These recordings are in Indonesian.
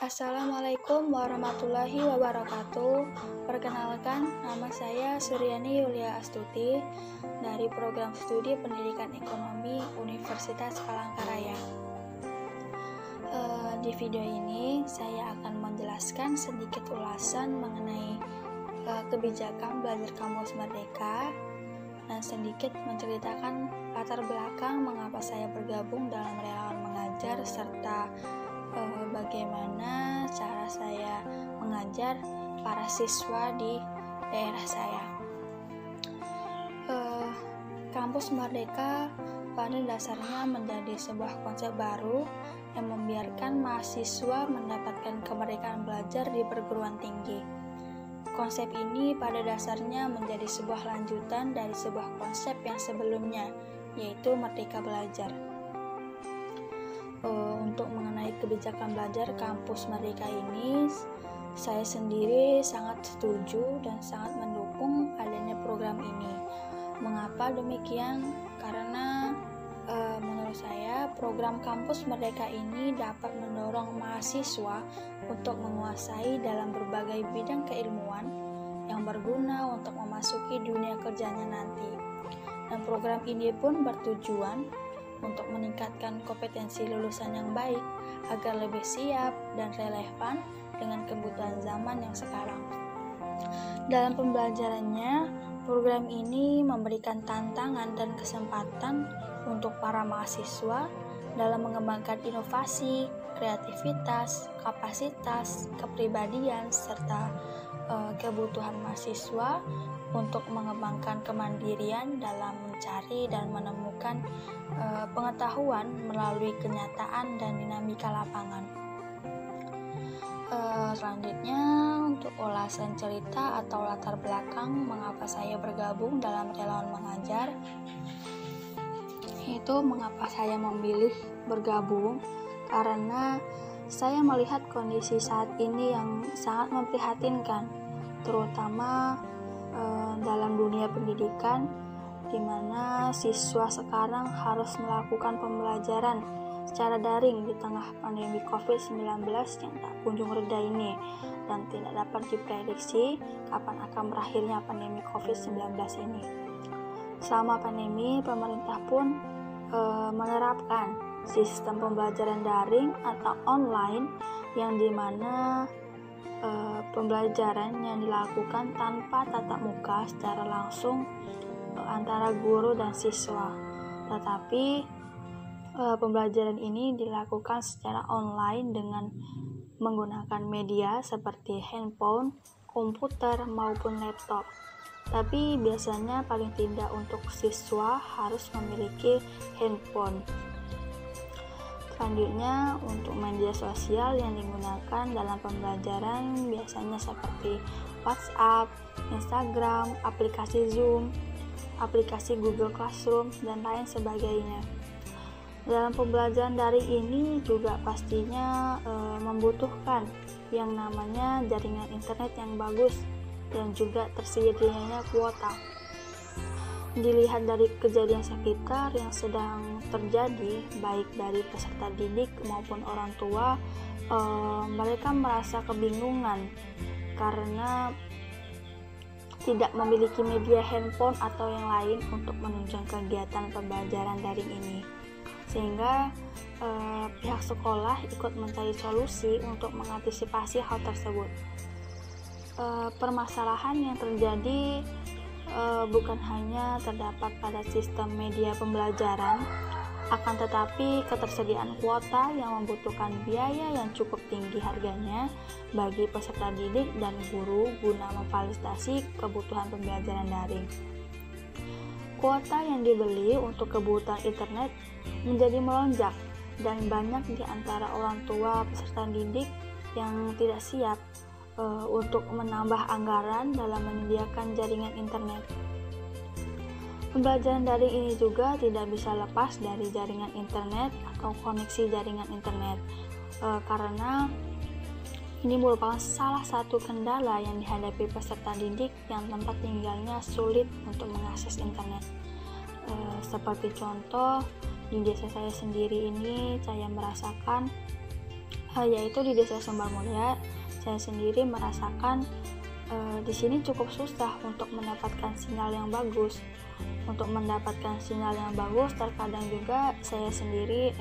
Assalamualaikum warahmatullahi wabarakatuh. Perkenalkan, nama saya Suryani Yulia Astuti dari Program Studi Pendidikan Ekonomi Universitas Palangkaraya. Di video ini saya akan menjelaskan sedikit ulasan mengenai kebijakan belajar kampus merdeka dan sedikit menceritakan latar belakang mengapa saya bergabung dalam relawan mengajar serta bagaimana cara saya mengajar para siswa di daerah saya. Kampus Merdeka pada dasarnya menjadi sebuah konsep baru yang membiarkan mahasiswa mendapatkan kemerdekaan belajar di perguruan tinggi. Konsep ini pada dasarnya menjadi sebuah lanjutan dari sebuah konsep yang sebelumnya, yaitu Merdeka Belajar. Untuk mengenai kebijakan belajar kampus merdeka ini, saya sendiri sangat setuju dan sangat mendukung adanya program ini. Mengapa demikian? Karena menurut saya program kampus merdeka ini dapat mendorong mahasiswa untuk menguasai dalam berbagai bidang keilmuan yang berguna untuk memasuki dunia kerjanya nanti. Dan program ini pun bertujuan untuk meningkatkan kompetensi lulusan yang baik agar lebih siap dan relevan dengan kebutuhan zaman yang sekarang. Dalam pembelajarannya, program ini memberikan tantangan dan kesempatan untuk para mahasiswa dalam mengembangkan inovasi, kreativitas, kapasitas, kepribadian, serta kebutuhan mahasiswa untuk mengembangkan kemandirian dalam mencari dan menemukan pengetahuan melalui kenyataan dan dinamika lapangan. Selanjutnya, untuk ulasan cerita atau latar belakang mengapa saya bergabung dalam relawan mengajar, itu mengapa saya memilih bergabung karena saya melihat kondisi saat ini yang sangat memprihatinkan, terutama dalam dunia pendidikan, di mana siswa sekarang harus melakukan pembelajaran secara daring di tengah pandemi COVID-19 yang tak kunjung reda ini, dan tidak dapat diprediksi kapan akan berakhirnya pandemi COVID-19 ini. Selama pandemi, pemerintah pun menerapkan sistem pembelajaran daring atau online yang dimana pembelajaran yang dilakukan tanpa tatap muka secara langsung antara guru dan siswa, tetapi pembelajaran ini dilakukan secara online dengan menggunakan media seperti handphone, komputer maupun laptop. Tapi biasanya paling tidak untuk siswa harus memiliki handphone. Selanjutnya, untuk media sosial yang digunakan dalam pembelajaran biasanya seperti WhatsApp, Instagram, aplikasi Zoom, aplikasi Google Classroom, dan lain sebagainya. Dalam pembelajaran daring ini juga pastinya membutuhkan yang namanya jaringan internet yang bagus dan juga tersedianya kuota. Dilihat dari kejadian sekitar yang sedang terjadi, baik dari peserta didik maupun orang tua, mereka merasa kebingungan karena tidak memiliki media handphone atau yang lain untuk menunjang kegiatan pembelajaran daring ini. Sehingga pihak sekolah ikut mencari solusi untuk mengantisipasi hal tersebut. Permasalahan yang terjadi bukan hanya terdapat pada sistem media pembelajaran, akan tetapi ketersediaan kuota yang membutuhkan biaya yang cukup tinggi harganya bagi peserta didik dan guru guna memfasilitasi kebutuhan pembelajaran daring. Kuota yang dibeli untuk kebutuhan internet menjadi melonjak, dan banyak di antara orang tua peserta didik yang tidak siap untuk menambah anggaran dalam menyediakan jaringan internet. Pembelajaran daring ini juga tidak bisa lepas dari jaringan internet atau koneksi jaringan internet, karena ini merupakan salah satu kendala yang dihadapi peserta didik yang tempat tinggalnya sulit untuk mengakses internet. Seperti contoh di desa saya sendiri ini saya merasakan yaitu di desa Sumber Mulia, saya sendiri merasakan di sini cukup susah untuk mendapatkan sinyal yang bagus. Untuk mendapatkan sinyal yang bagus, terkadang juga saya sendiri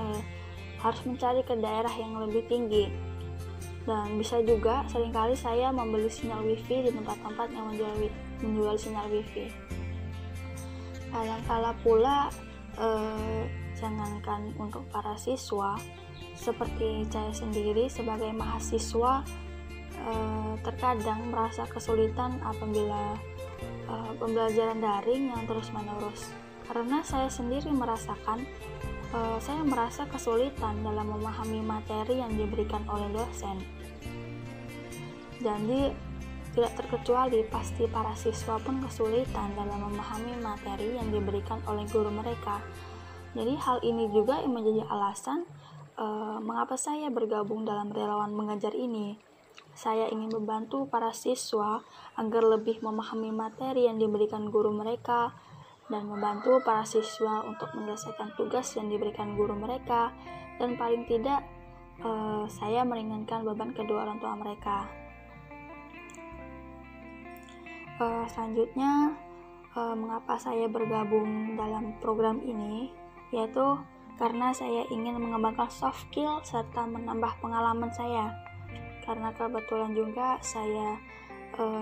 harus mencari ke daerah yang lebih tinggi. Dan bisa juga seringkali saya membeli sinyal wifi di tempat-tempat yang menjual sinyal wifi. Kadang-kala pula jangankan untuk para siswa, seperti saya sendiri sebagai mahasiswa terkadang merasa kesulitan apabila pembelajaran daring yang terus-menerus, karena saya sendiri merasakan saya merasa kesulitan dalam memahami materi yang diberikan oleh dosen. Jadi tidak terkecuali pasti para siswa pun kesulitan dalam memahami materi yang diberikan oleh guru mereka. Jadi hal ini juga yang menjadi alasan mengapa saya bergabung dalam relawan mengajar ini. Saya ingin membantu para siswa agar lebih memahami materi yang diberikan guru mereka dan membantu para siswa untuk menyelesaikan tugas yang diberikan guru mereka, dan paling tidak saya meringankan beban kedua orang tua mereka. Selanjutnya, mengapa saya bergabung dalam program ini, yaitu karena saya ingin mengembangkan soft skill serta menambah pengalaman saya. Karena kebetulan juga saya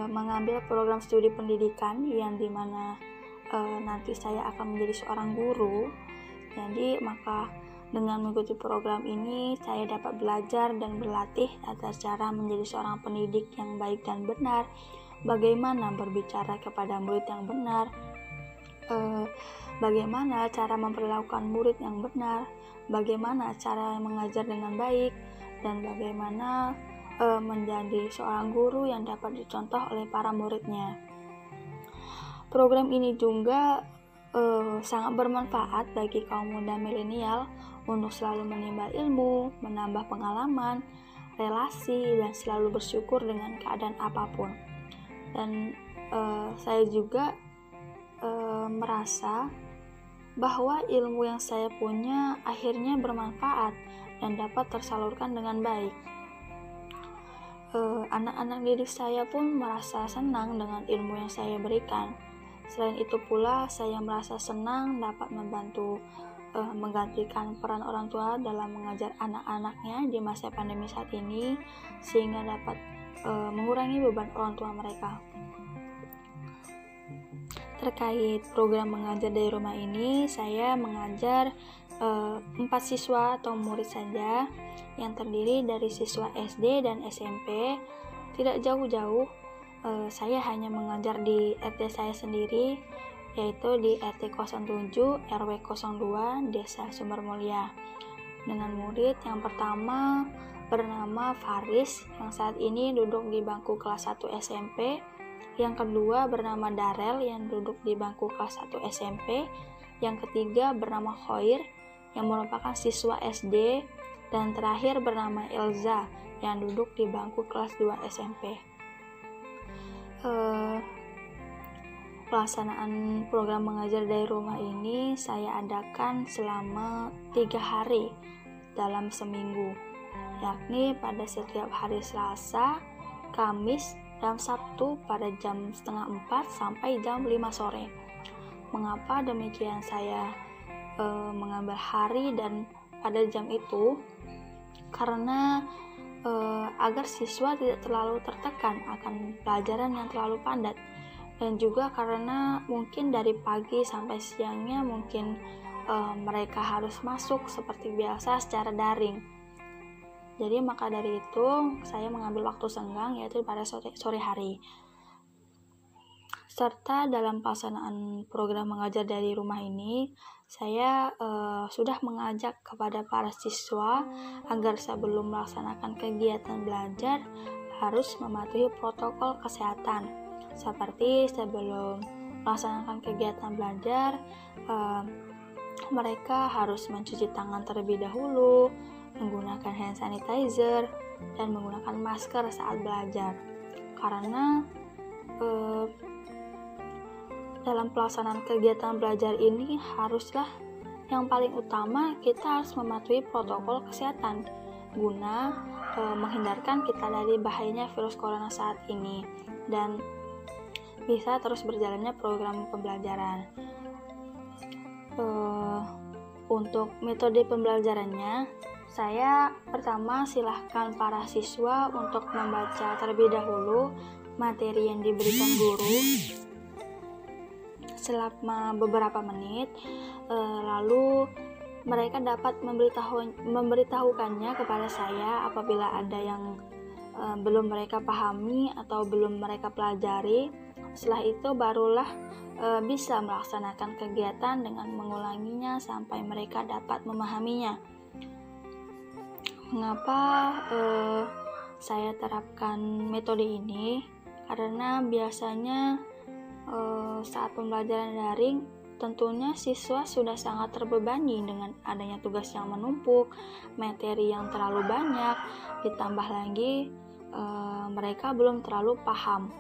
mengambil program studi pendidikan yang dimana nanti saya akan menjadi seorang guru. Jadi maka dengan mengikuti program ini saya dapat belajar dan berlatih atas cara menjadi seorang pendidik yang baik dan benar, bagaimana berbicara kepada murid yang benar, bagaimana cara memperlakukan murid yang benar, bagaimana cara mengajar dengan baik, dan bagaimana menjadi seorang guru yang dapat dicontoh oleh para muridnya. Program ini juga sangat bermanfaat bagi kaum muda milenial untuk selalu menimba ilmu, menambah pengalaman, relasi, dan selalu bersyukur dengan keadaan apapun. Dan saya juga merasa bahwa ilmu yang saya punya akhirnya bermanfaat dan dapat tersalurkan dengan baik. Anak-anak didik saya pun merasa senang dengan ilmu yang saya berikan. Selain itu pula, saya merasa senang dapat membantu menggantikan peran orang tua dalam mengajar anak-anaknya di masa pandemi saat ini, sehingga dapat mengurangi beban orang tua mereka. Terkait program mengajar dari rumah ini, saya mengajar 4 siswa atau murid saja yang terdiri dari siswa SD dan SMP. Tidak jauh-jauh, saya hanya mengajar di RT saya sendiri, yaitu di RT 07 RW 02 Desa Sumber Mulia, dengan murid yang pertama bernama Faris yang saat ini duduk di bangku kelas 1 SMP, yang kedua bernama Darel yang duduk di bangku kelas 1 SMP, yang ketiga bernama Khoir yang merupakan siswa SD, dan terakhir bernama Elza yang duduk di bangku kelas 2 SMP. Pelaksanaan program mengajar dari rumah ini saya adakan selama 3 hari dalam seminggu, yakni pada setiap hari Selasa, Kamis, dan Sabtu pada jam 3:30 sampai jam 5 sore. Mengapa demikian saya mengambil hari dan pada jam itu? Karena agar siswa tidak terlalu tertekan akan pelajaran yang terlalu padat, dan juga karena mungkin dari pagi sampai siangnya mungkin mereka harus masuk seperti biasa secara daring. Jadi maka dari itu saya mengambil waktu senggang, yaitu pada sore hari. Serta dalam pelaksanaan program mengajar dari rumah ini, saya sudah mengajak kepada para siswa agar sebelum melaksanakan kegiatan belajar harus mematuhi protokol kesehatan. Seperti sebelum melaksanakan kegiatan belajar, mereka harus mencuci tangan terlebih dahulu, menggunakan hand sanitizer, dan menggunakan masker saat belajar. Karena dalam pelaksanaan kegiatan belajar ini haruslah yang paling utama kita harus mematuhi protokol kesehatan guna menghindarkan kita dari bahayanya virus corona saat ini dan bisa terus berjalannya program pembelajaran. Untuk metode pembelajarannya, saya pertama silahkan para siswa untuk membaca terlebih dahulu materi yang diberikan guru selama beberapa menit, lalu mereka dapat memberitahukannya kepada saya apabila ada yang belum mereka pahami atau belum mereka pelajari. Setelah itu barulah bisa melaksanakan kegiatan dengan mengulanginya sampai mereka dapat memahaminya. Mengapa saya terapkan metode ini? Karena biasanya saat pembelajaran daring tentunya siswa sudah sangat terbebani dengan adanya tugas yang menumpuk, materi yang terlalu banyak, ditambah lagi mereka belum terlalu paham.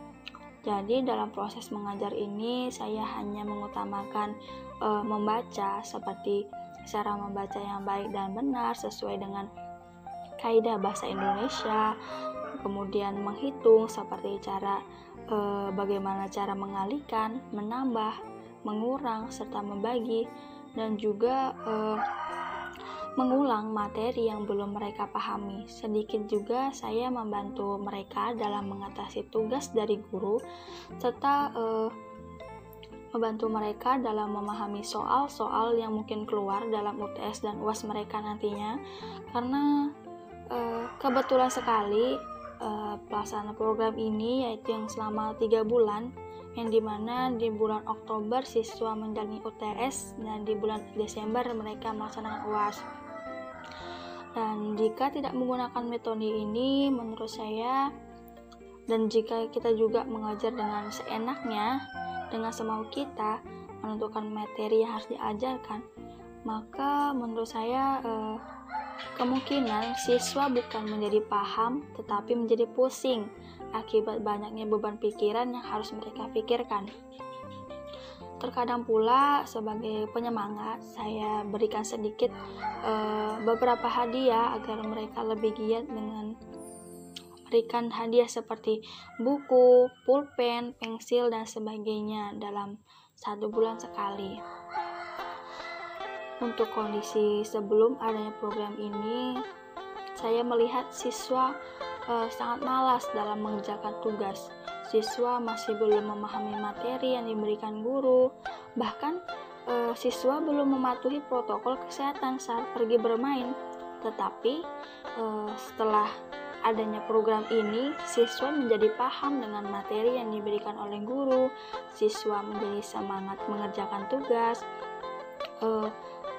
Jadi dalam proses mengajar ini saya hanya mengutamakan membaca, seperti cara membaca yang baik dan benar sesuai dengan kaidah bahasa Indonesia, kemudian menghitung seperti bagaimana cara mengalihkan, menambah, mengurang, serta membagi, dan juga mengulang materi yang belum mereka pahami. Sedikit juga saya membantu mereka dalam mengatasi tugas dari guru, serta membantu mereka dalam memahami soal-soal yang mungkin keluar dalam UTS dan UAS mereka nantinya. Karena kebetulan sekali pelaksanaan program ini yaitu yang selama 3 bulan, yang dimana di bulan Oktober siswa menjalani UTS dan di bulan Desember mereka melaksanakan UAS. Dan jika tidak menggunakan metode ini, menurut saya, dan jika kita juga mengajar dengan seenaknya, dengan semau kita menentukan materi yang harus diajarkan, maka menurut saya kemungkinan siswa bukan menjadi paham tetapi menjadi pusing akibat banyaknya beban pikiran yang harus mereka pikirkan. Terkadang pula sebagai penyemangat saya berikan sedikit beberapa hadiah agar mereka lebih giat dengan berikan hadiah seperti buku, pulpen, pensil, dan sebagainya dalam 1 bulan sekali. Untuk kondisi sebelum adanya program ini, saya melihat siswa sangat malas dalam mengerjakan tugas. Siswa masih belum memahami materi yang diberikan guru, bahkan siswa belum mematuhi protokol kesehatan saat pergi bermain. Tetapi setelah adanya program ini, siswa menjadi paham dengan materi yang diberikan oleh guru, siswa menjadi semangat mengerjakan tugas,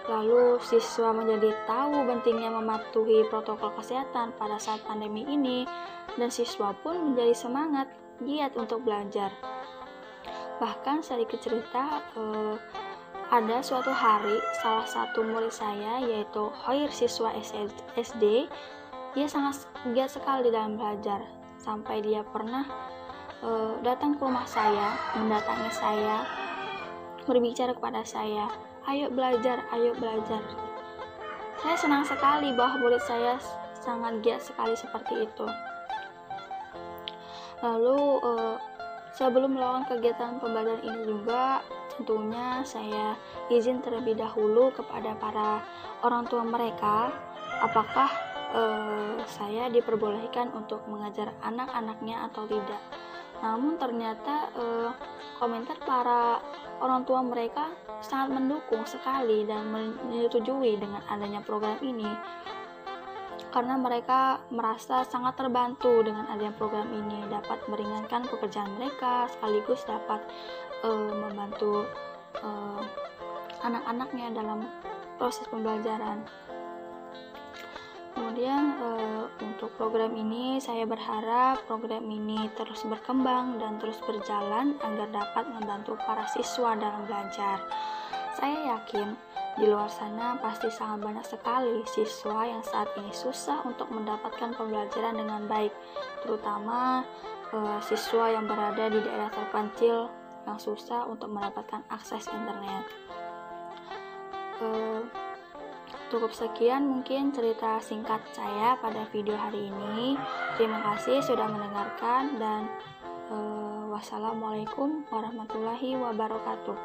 lalu siswa menjadi tahu pentingnya mematuhi protokol kesehatan pada saat pandemi ini, dan siswa pun menjadi semangat giat untuk belajar. Bahkan sedikit cerita, ada suatu hari salah satu murid saya yaitu Hoir siswa SD, dia sangat giat sekali dalam belajar sampai dia pernah datang ke rumah saya, mendatangi saya, berbicara kepada saya, ayo belajar, ayo belajar. Saya senang sekali bahwa murid saya sangat giat sekali seperti itu. Lalu sebelum melakukan kegiatan pembelajaran ini juga, tentunya saya izin terlebih dahulu kepada para orang tua mereka apakah saya diperbolehkan untuk mengajar anak-anaknya atau tidak. Namun ternyata komentar para orang tua mereka sangat mendukung sekali dan menyetujui dengan adanya program ini, karena mereka merasa sangat terbantu dengan adanya program ini, dapat meringankan pekerjaan mereka sekaligus dapat membantu anak-anaknya dalam proses pembelajaran. Kemudian untuk program ini saya berharap program ini terus berkembang dan terus berjalan agar dapat membantu para siswa dalam belajar. Saya yakin di luar sana pasti sangat banyak sekali siswa yang saat ini susah untuk mendapatkan pembelajaran dengan baik, terutama siswa yang berada di daerah terpencil yang susah untuk mendapatkan akses internet. Cukup sekian mungkin cerita singkat saya pada video hari ini. Terima kasih sudah mendengarkan dan wassalamualaikum warahmatullahi wabarakatuh.